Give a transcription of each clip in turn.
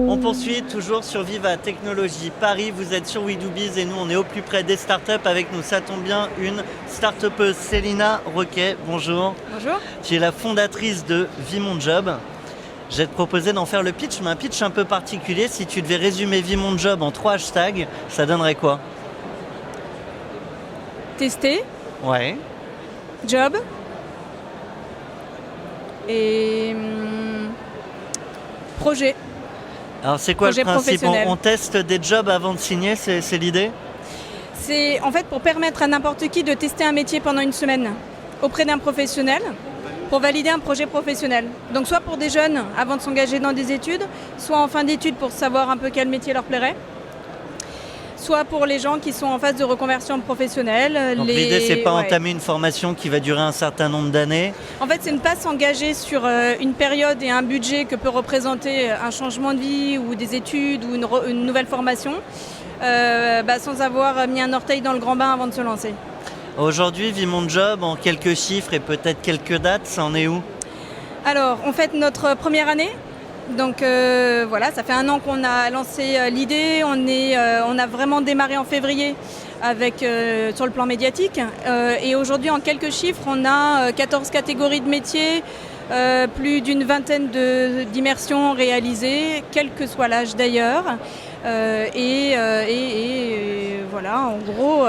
On poursuit toujours sur Viva Technologie Paris. Vous êtes sur WeDoBiz et nous on est au plus près des startups. Avec nous, ça tombe bien, une start-upeuse, Célina Roquet. Bonjour. Bonjour. Tu es la fondatrice de VimonJob. Je vais te proposer d'en faire le pitch, mais un pitch un peu particulier. Si tu devais résumer VimonJob en 3 hashtags, ça donnerait quoi? Tester, Ouais. job et projet. Alors c'est quoi Projet le principe? professionnel. On teste des jobs avant de signer, c'est l'idée? C'est en fait pour permettre à n'importe qui de tester un métier pendant une semaine auprès d'un professionnel pour valider un projet professionnel. Donc soit pour des jeunes avant de s'engager dans des études, soit en fin d'études pour savoir un peu quel métier leur plairait, soit pour les gens qui sont en phase de reconversion professionnelle. Donc l'idée, c'est pas entamer une formation qui va durer un certain nombre d'années. En fait, c'est ne pas s'engager sur une période et un budget que peut représenter un changement de vie ou des études ou une nouvelle formation sans avoir mis un orteil dans le grand bain avant de se lancer. Aujourd'hui, VimonJob, en quelques chiffres et peut-être quelques dates, ça en est où? Alors, on fête notre première année. Donc ça fait 1 an qu'on a lancé l'idée. On a vraiment démarré en février sur le plan médiatique. Et aujourd'hui, en quelques chiffres, on a 14 catégories de métiers, plus d'une vingtaine d'immersions réalisées, quel que soit l'âge d'ailleurs. Voilà, en gros,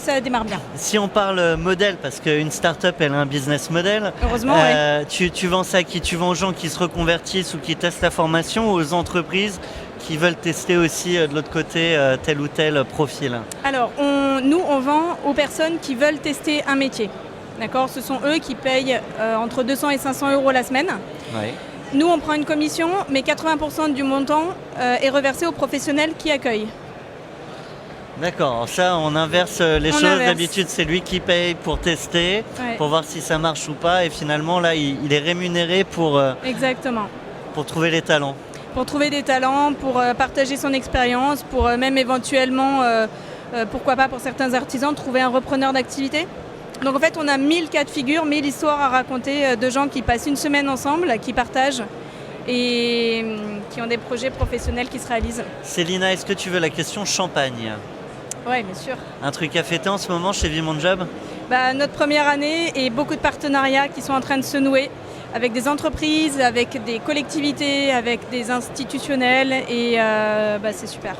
ça démarre bien. Si on parle modèle, parce qu'une start-up, elle a un business model. Heureusement, oui. Tu vends ça à qui? Tu vends aux gens qui se reconvertissent ou qui testent la formation, ou aux entreprises qui veulent tester aussi de l'autre côté tel ou tel profil? Alors, on vend aux personnes qui veulent tester un métier. D'accord ? Ce sont eux qui payent entre 200 et 500 euros la semaine. Ouais. Nous, on prend une commission, mais 80% du montant est reversé aux professionnels qui accueillent. D'accord, ça on inverse les choses. Inverse. D'habitude, c'est lui qui paye pour tester, Ouais. pour voir si ça marche ou pas, et finalement là il est rémunéré Exactement. pour trouver les talents. Pour trouver des talents, pour partager son expérience, pour même éventuellement, pourquoi pas pour certains artisans, trouver un repreneur d'activité. Donc en fait, on a 1000 cas de figure, 1000 histoires à raconter de gens qui passent une semaine ensemble, qui partagent et qui ont des projets professionnels qui se réalisent. Célina, est-ce que tu veux la question champagne? Oui, bien sûr. Un truc à fêter en ce moment chez VimonJob? Notre première année et beaucoup de partenariats qui sont en train de se nouer avec des entreprises, avec des collectivités, avec des institutionnels et c'est super.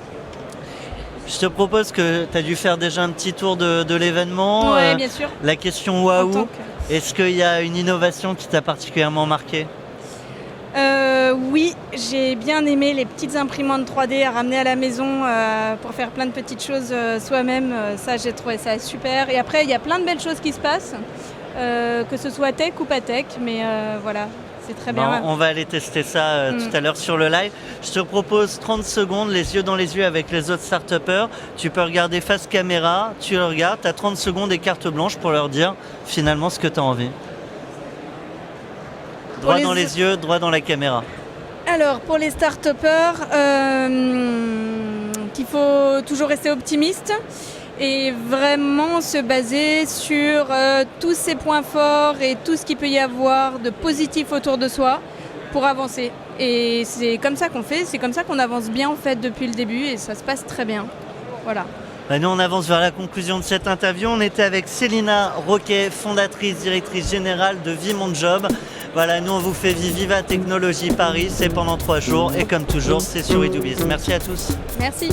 Je te propose que tu as dû faire déjà un petit tour de l'événement. Oui, bien sûr. La question waouh, est-ce qu'il y a une innovation qui t'a particulièrement marqué? Oui, j'ai bien aimé les petites imprimantes 3D à ramener à la maison pour faire plein de petites choses soi-même. Ça, j'ai trouvé ça super. Et après, il y a plein de belles choses qui se passent, que ce soit tech ou pas tech, mais voilà, c'est très bien. On va aller tester ça tout à l'heure sur le live. Je te propose 30 secondes, les yeux dans les yeux avec les autres start-upers. Tu peux regarder face caméra, tu le regardes, tu as 30 secondes et carte blanche pour leur dire finalement ce que tu as envie. Droit dans les yeux, droit dans la caméra. Alors, pour les start-upers, qu'il faut toujours rester optimiste et vraiment se baser sur tous ses points forts et tout ce qu'il peut y avoir de positif autour de soi pour avancer. Et c'est comme ça qu'on fait, c'est comme ça qu'on avance bien en fait depuis le début et ça se passe très bien. Voilà. Nous, on avance vers la conclusion de cette interview. On était avec Célina Roquet, fondatrice, directrice générale de VimonJob. Voilà, nous, on vous fait Viva Technologie Paris. C'est pendant 3 jours et comme toujours, c'est sur WeDoBiz. Merci à tous. Merci.